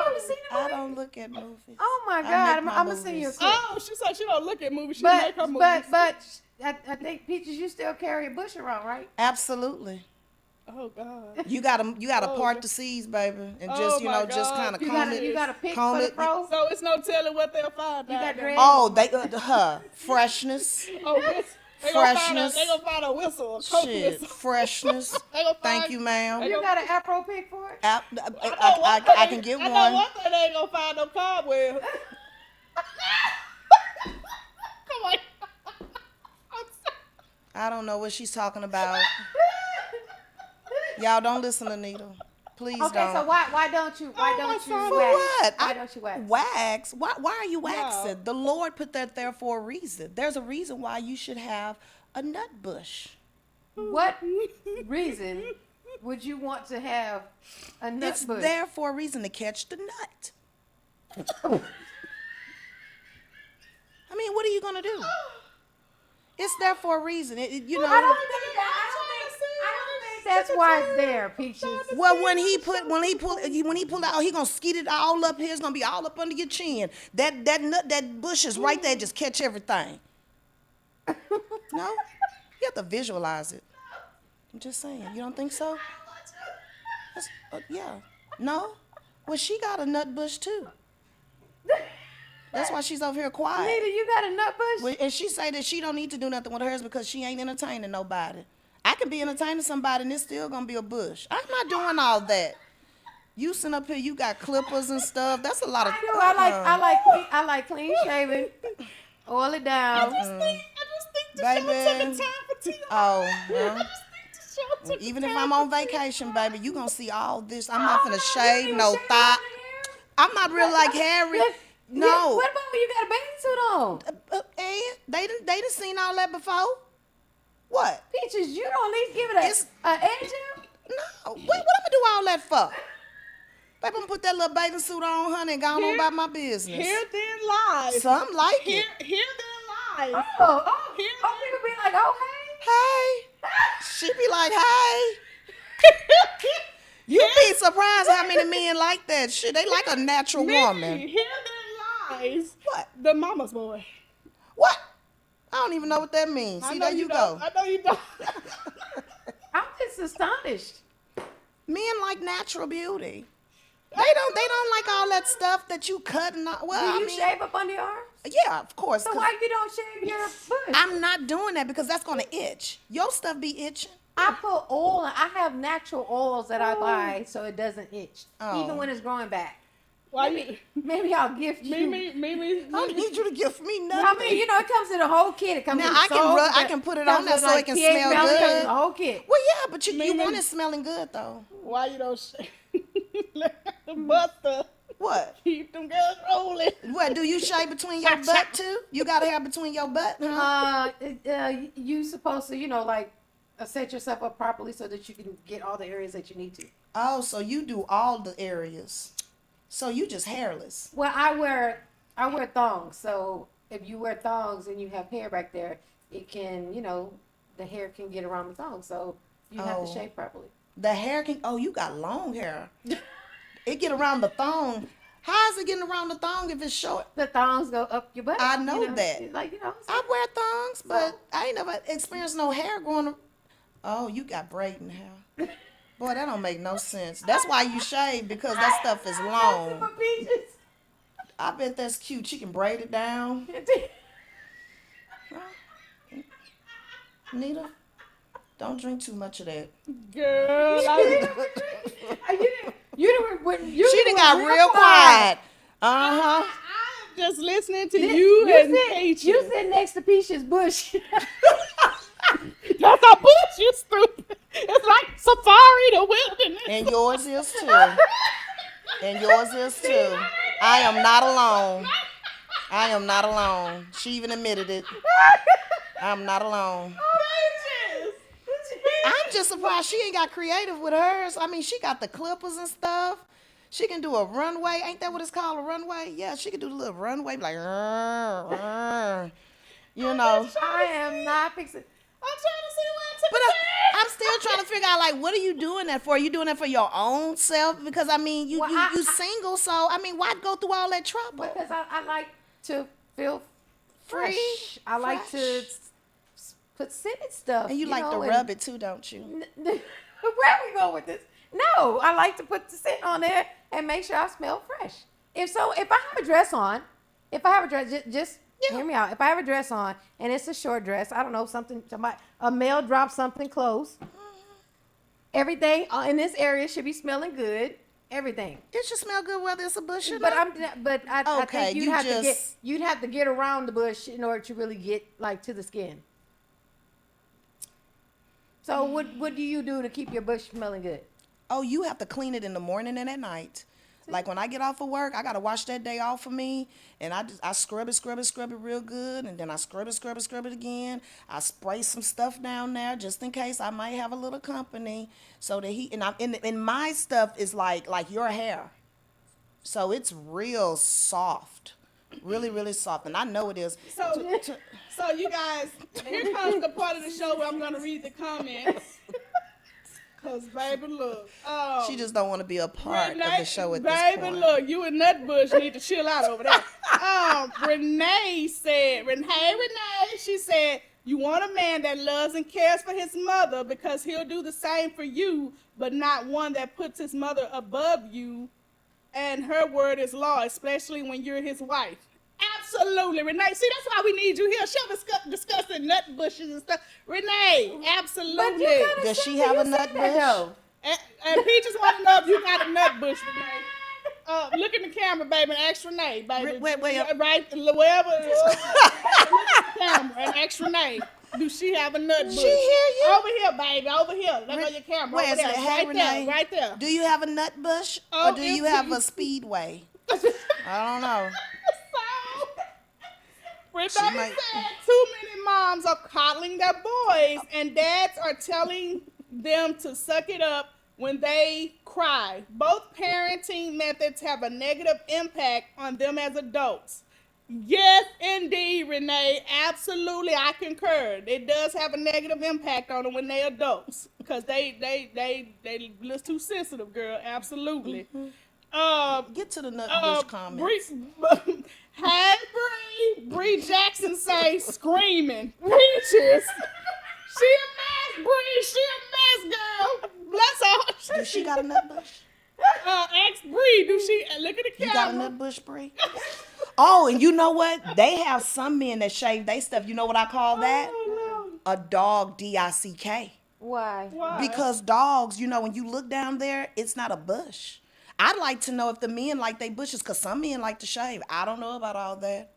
never seen the I movie? don't look at movies. Oh my I God! make my I'm gonna send you a movies. clip. Oh, she said she don't look at movies. She make her movies. But I think Peaches, you still carry a bush around, right? Absolutely. Oh God. You gotta Oh, part God. the seeds, baby, and Oh, just my just God. kind of You comb got it. a pick comb for the it. fro. So it's no telling what they'll find. You got out there. dread? Oh, they her freshness, Oh, they gonna Freshness. find a whistle, a coke shit, whistle. freshness. They gonna Thank find- you, ma'am. You got an afro pick for it? I can get I know one. one thing they ain't gonna find no cobweb. Come on. I'm sorry. I don't know what she's talking about. Y'all don't listen to Nita. Please Okay, don't. so why don't you my wax? son. For what? Why don't you wax? Wax? Why are you waxing? No. The Lord put that there for a reason. There's a reason why you should have a nut bush. What reason would you want to have a nut It's bush? there for a reason to catch the nut. I mean, what are you gonna do? It's there for a reason. I don't think that's why it's there, Peaches. Well, when he pull out, he gonna skeet it all up here. It's gonna be all up under your chin. That nut, that bush is right there. Just catch everything. No, you have to visualize it. I'm just saying. You don't think so? Yeah. No. Well, she got a nut bush too. That's why she's over here quiet. Nita, you got a nut bush? Well, and she say that she don't need to do nothing with hers because she ain't entertaining nobody. I can be entertaining somebody and it's still gonna be a bush. I'm not doing all that. You sitting up here, you got clippers and stuff. That's a lot of. I like clean shaven. Oil it down. I just think the Baby. show took a time for Tina. Oh, I well, just think the show took a even if time I'm on for Tina. vacation, baby, you gonna see all this. I'm not gonna shave no thigh. I'm not real like Harry. No. What about when you got a bathing suit on? And they done seen all that before. What? Peaches, you don't at least give it It's- a edge up? No. What I'm gonna do all that for? Baby, I'm gonna put that little bathing suit on, honey, and go on Here- about my business. Here then lies. Some like Here it. then lies. People be like, oh, hey. Hey. She be like, hey. You be surprised how many men like that shit. They like a natural woman. Here then lies. What? The mama's boy. What? I don't even know what that means. I See, know there you don't. go. I know you don't. I'm just astonished. Men like natural beauty. They don't like all that stuff that you cut and all. Well, Do I you mean, shave up under your arms? yeah, of course. So 'cause why you don't shave your bush? I'm not doing that because that's gonna itch. Your stuff be itching. I put oil. I have natural oils that I buy so it doesn't itch, Oh. even when it's growing back. Why you? Maybe I'll gift you. I don't need you to give me nothing. I mean, it comes in a whole kit. It comes Now, in I can soap, rub- I can put it comes on there with, so it can pH smell balance, comes good. in a whole kit. Well, yeah, but you Maybe- want it smelling good though. Why you don't? Buster. What? Keep them girls rolling. What, do you shave between your butt too? You got hair between your butt, huh? You supposed to, like, set yourself up properly so that you can get all the areas that you need to. Oh, so you do all the areas. So you just hairless. Well, I wear thongs. So if you wear thongs and you have hair back there, it can, the hair can get around the thong. So you have to shave properly. The hair can, you got long hair. It get around the thong. How is it getting around the thong if it's short? The thongs go up your butt. I know that. Like, I wear thongs, but I ain't never experienced no hair growing. Oh, you got braiding hair. Boy, that don't make no sense. That's why you shave, because that stuff is long. I bet that's cute. She can braid it down. Nita, don't drink too much of that. Girl, She done got real quiet. Uh-huh. I'm just listening to you and Peaches. You sit next to Peaches bush. That's a bush, you stupid. It's like safari the wilderness. And yours is too. And yours is too. I am not alone. I am not alone. She even admitted it. I'm not alone. I'm just surprised she ain't got creative with hers. I mean, she got the clippers and stuff. She can do a runway. Ain't that what it's called, a runway? Yeah, she can do the little runway, like, you know. I am not fixing. I'm trying to see where I took But it. I'm still trying to figure out, like, what are you doing that for? Are you doing that for your own self? Because, I mean, you single, so, I mean, why go through all that trouble? Because I like to feel free. Fresh. I like to put scented stuff. And you like to rub it, too, don't you? Where are we going with this? No, I like to put the scent on there and make sure I smell fresh. If I have a dress on, just hear me out. If I have a dress on and it's a short dress, I don't know, a male drops something close. Everything in this area should be smelling good. Everything. It should smell good whether it's a bush or But not. I think you'd have to get around the bush in order to really get like to the skin. So what do you do to keep your bush smelling good? Oh, you have to clean it in the morning and at night. Like when I get off of work, I gotta wash that day off for me, and I scrub it real good, and then I scrub it again. I spray some stuff down there just in case I might have a little company, so that and my stuff is like your hair, so it's real soft, really really soft, and I know it is. So you guys, here comes the part of the show where I'm gonna read the comments. Cause baby, look. She just don't want to be a part of the show at this point. Baby, look, you and Nutbush need to chill out over there. Renee said, she said, you want a man that loves and cares for his mother because he'll do the same for you, but not one that puts his mother above you. And her word is law, especially when you're his wife. Absolutely, Renee. See, that's why we need you here. She'll discussing nut bushes and stuff. Renee, absolutely. Does she have a nut bush? And Peaches want to know if you got a nut bush, Renee. Look in the camera, baby, and ask Renee, baby. Wait. Right, wherever. Look at the camera and ask Renee. Do she have a nut bush? She hear you? Over here, baby. Over here. Look on your camera. Wait a second. Hey, right Renee. there. Right there. Do you have a nut bush or do you have a speedway? I don't know. Renee said too many moms are coddling their boys and dads are telling them to suck it up when they cry. Both parenting methods have a negative impact on them as adults. Yes, indeed, Renee. Absolutely, I concur. It does have a negative impact on them when they're adults because they little too sensitive, girl. Absolutely. Get to the nut bush comments. Hey, Bree Jackson say screaming. Peaches. She a mess, Bree. She a mess, girl. Bless her. Do she got a nut bush? Ask Bree. Do she? Look at the camera. You got a nut bush, Bree? Oh, and you know what? They have some men that shave their stuff. You know what I call that? Oh, no. A dog, D-I-C-K. Why? Because dogs, when you look down there, it's not a bush. I'd like to know if the men like they bushes, because some men like to shave. I don't know about all that.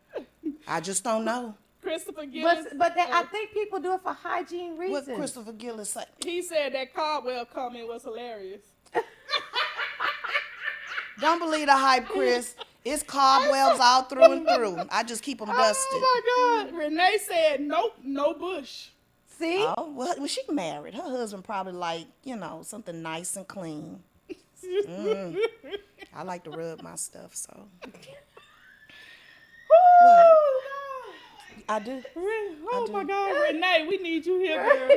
I just don't know. Christopher Gillis. But I think people do it for hygiene reasons. What Christopher Gillis say? He said that Caldwell comment was hilarious. Don't believe the hype, Chris. It's cobwebs all through and through. I just keep them dusted. Oh my God. Renee said, nope, no bush. See? Oh, well, she married. Her husband probably like, something nice and clean. I like to rub my stuff, so. What? I do. Oh my God, Renee, we need you here, girl.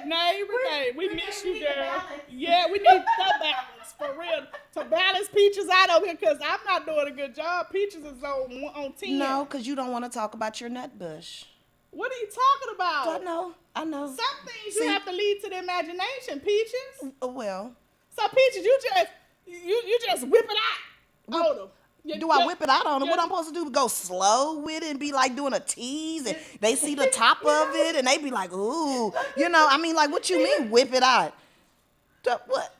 Renee, we miss you, girl. Yeah, we need the balance, for real. To balance Peaches out over here, because I'm not doing a good job. Peaches is on 10. No, because you don't want to talk about your nut bush. What are you talking about? I know. Some things you have to lead to the imagination, Peaches. Well. So, Peaches, you just whip it out on them. Do I whip it out on them? What I'm supposed to do? Go slow with it and be like doing a tease, and they see the top of it and they be like, ooh, what you mean whip it out? What?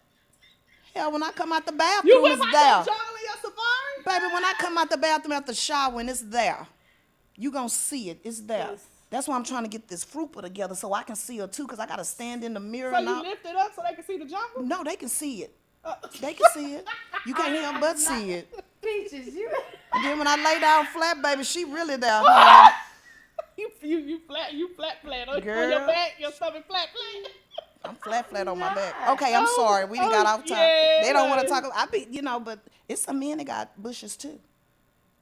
Hell, when I come out the bathroom, You whip it's out there. your jungle in your safari? Baby, when I come out the bathroom after showering, it's there. You gonna see it. It's there. Yes. That's why I'm trying to get this frupa together so I can see her too, because I got to stand in the mirror. So and you lift it up so they can see the jungle? No, they can see it. They can see it. You can't help but see it. Peaches, you. And then when I lay down flat, baby, she really there. You flat on Girl. your back, your stomach flat. I'm flat on my back. Okay, I'm sorry. We done got off topic. Yeah. They don't want to talk. But it's some men that got bushes too.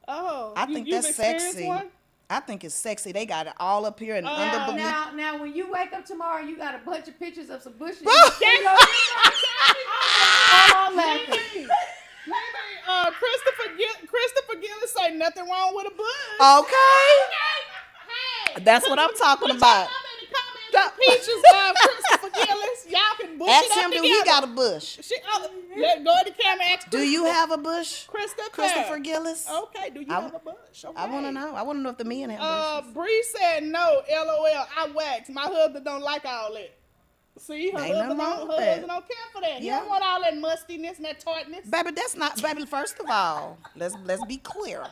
Oh, I think you've that's experienced sexy. one? I think it's sexy. They got it all up here and under beneath. Now, when you wake up tomorrow, you got a bunch of pictures of some bushes. I'm laughing. Christopher Gillis say nothing wrong with a bush. Okay. Hey, That's what I'm talking about. Peaches, Christopher Gillis, y'all can bush Ask it up him, do together. he got a bush? Go to the camera. Ask Do you have a bush? Christopher Gillis? Okay, do you have a bush? Okay. I want to know. I want to know if the men have bushes. Bree said no. LOL. I wax. My husband don't like all that. See, her Ain't husband nothing wrong don't, with her that. husband don't care for that. He Yeah. don't want all that mustiness and that tartness. Baby, that's not. Baby, first of all, let's be clear.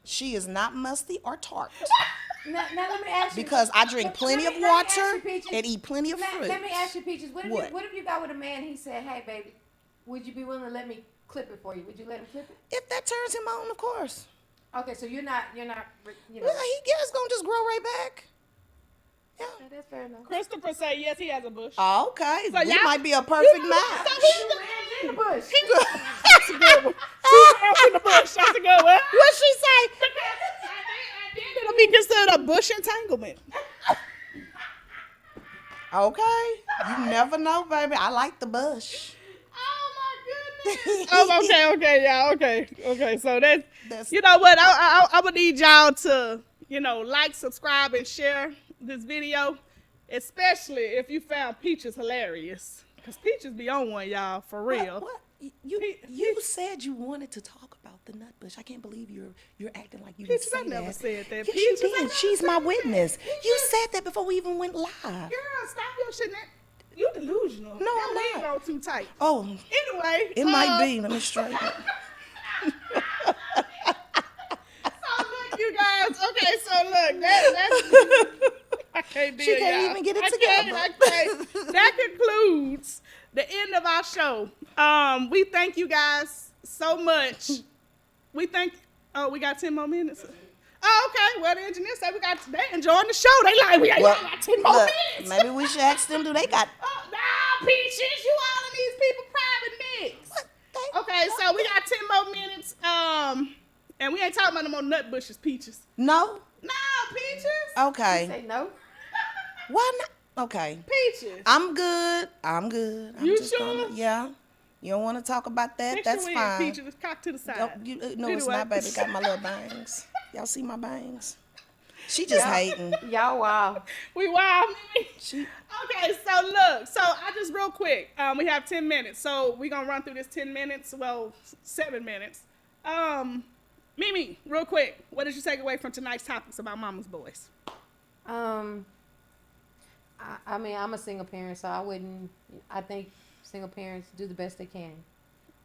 She is not musty or tart. Now let me ask you. Because I drink plenty of let me ask you, water Peaches. and eat plenty of fruit. Let me ask you, Peaches. What What? if you got with a man? He said, "Hey, baby, would you be willing to let me clip it for you? Would you let him clip it?" If that turns him on, of course. Okay, so you're not. Well, he's gonna just grow right back. Yeah. Okay, that's fair enough. Christopher say yes, he has a bush. Okay, So we y'all- might be a perfect match. In the bush. That's a good one. Two hands in the bush. That's a good one. What she say? It'll be considered a bush entanglement. Okay, you never know, baby. I like the bush. Oh my goodness. Oh, okay, y'all. Okay. So That's- you know what? I would need y'all to, like, subscribe, and share this video, especially if you found Peaches hilarious. Cause Peaches be on one, y'all, for real. What? You said you wanted to talk about the nut bush. I can't believe you're acting like you didn't Peaches, say I never that. said that. Yes, Peaches, you I did. never She's said my that. witness. You Peaches. said that before we even went live. Girl, stop your shit. You delusional. No, I'm Your leg not. on too tight. Oh, Anyway. it might be. Let me straighten it. So look, you guys. Okay, so look, that's I can't deal, She can't y'all. even get it I together. can't. That concludes the end of our show. We thank you guys so much. We got 10 more minutes. Oh, okay. Well, the engineer said they enjoying the show. They like, we got 10 more look, minutes. maybe we should ask them, do they got... Nah, Peaches, you all of these people private mix. Okay, so we got 10 more minutes. And we ain't talking about no more nut bushes, Peaches. No? No, Peaches. Okay. Say no. Why not? Okay. Peaches. I'm good. You just sure? Yeah. You don't want to talk about that? Fix That's your fine. wig, Peaches. It's cocked to the side. No, it's Anyway. not, baby. Got my little bangs. Y'all see my bangs? She just hating. Y'all wow. We wild, man. She... Okay, so look. So I just real quick. We have 10 minutes. So we're going to run through this 10 minutes. Well, 7 minutes. Mimi, real quick. What did you take away from tonight's topics about mama's boys? I mean, I'm a single parent, so I think single parents do the best they can.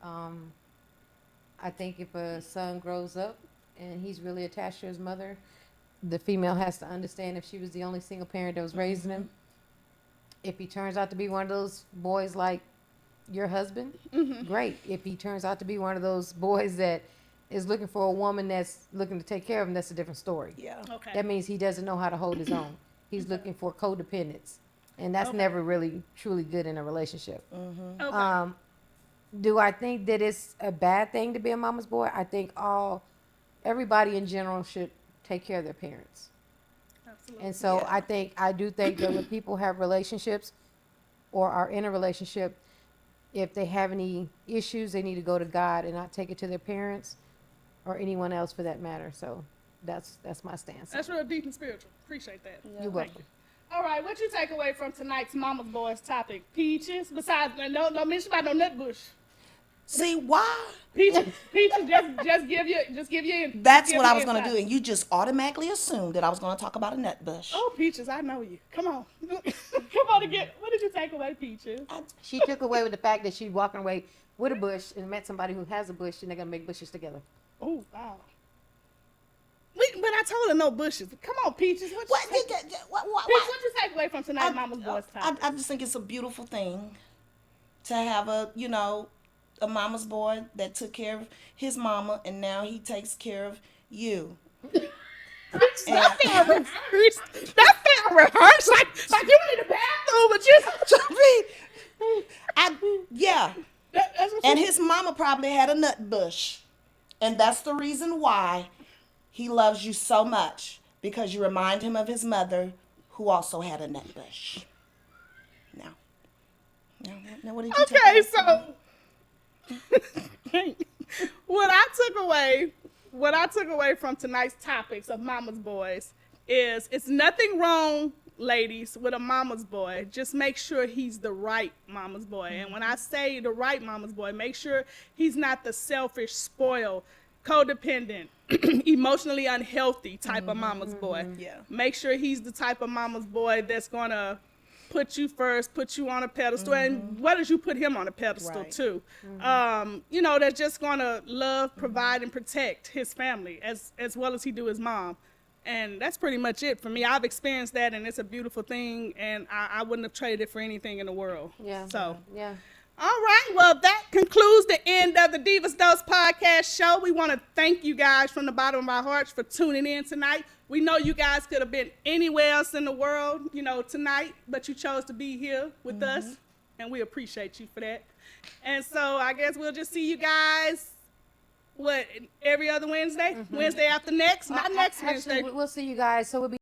I think if a son grows up and he's really attached to his mother, the female has to understand if she was the only single parent that was raising him. If he turns out to be one of those boys like your husband, Mm-hmm. great. If he turns out to be one of those boys that is looking for a woman that's looking to take care of him, that's a different story. Yeah. Okay. That means he doesn't know how to hold his own. He's looking for codependence, and that's Okay. never really truly good in a relationship. Okay. Do I think that it's a bad thing to be a mama's boy? I think everybody in general should take care of their parents. Absolutely. And so Yeah. I do think that when people have relationships or are in a relationship, if they have any issues, they need to go to God and not take it to their parents or anyone else for that matter. So that's my stance. That's real deep and spiritual. Appreciate that. You're Thank welcome. you. All right, what you take away from tonight's Mama's Boys topic? Peaches, besides, no mention about no nut bush. See why? Peaches, just give you. That's what I was gonna do, and you just automatically assumed that I was gonna talk about a nut bush. Oh, Peaches, I know you. Come on, come on again. What did you take away, Peaches? She took away with the fact that she's walking away with a bush and met somebody who has a bush and they're gonna make bushes together. Oh, wow. But I told her no bushes. Come on, Peaches. What What? Peaches, What? what you take away from tonight's Mama's Boys topic? I just think it's a beautiful thing to have a mama's boy that took care of his mama, and now he takes care of you. That sound rehearsed. Like you in the bathroom, but you. Yeah. That's what And you- his mama probably had a nut bush, and that's the reason why he loves you so much, because you remind him of his mother, who also had a nut bush. Now what did you take Okay, away? so what I took away from tonight's topics of Mama's Boys is it's nothing wrong, ladies, with a mama's boy. Just make sure he's the right mama's boy. And when I say the right mama's boy, make sure he's not the selfish, spoiled, codependent, emotionally unhealthy type of mama's boy. Yeah. Make sure he's the type of mama's boy that's gonna put you first, put you on a pedestal, and what does you put him on a pedestal Right. too? That's just gonna love, provide, and protect his family as well as he do his mom. And that's pretty much it for me. I've experienced that, and it's a beautiful thing, and I wouldn't have traded it for anything in the world. Yeah. So, Yeah. all right. Well, that concludes the end of the Divas Dose podcast show. We want to thank you guys from the bottom of our hearts for tuning in tonight. We know you guys could have been anywhere else in the world, tonight, but you chose to be here with us, and we appreciate you for that. And so I guess we'll just see you guys, every other Wednesday? Wednesday after next? Not next Actually, Wednesday. we'll see you guys. So we'll be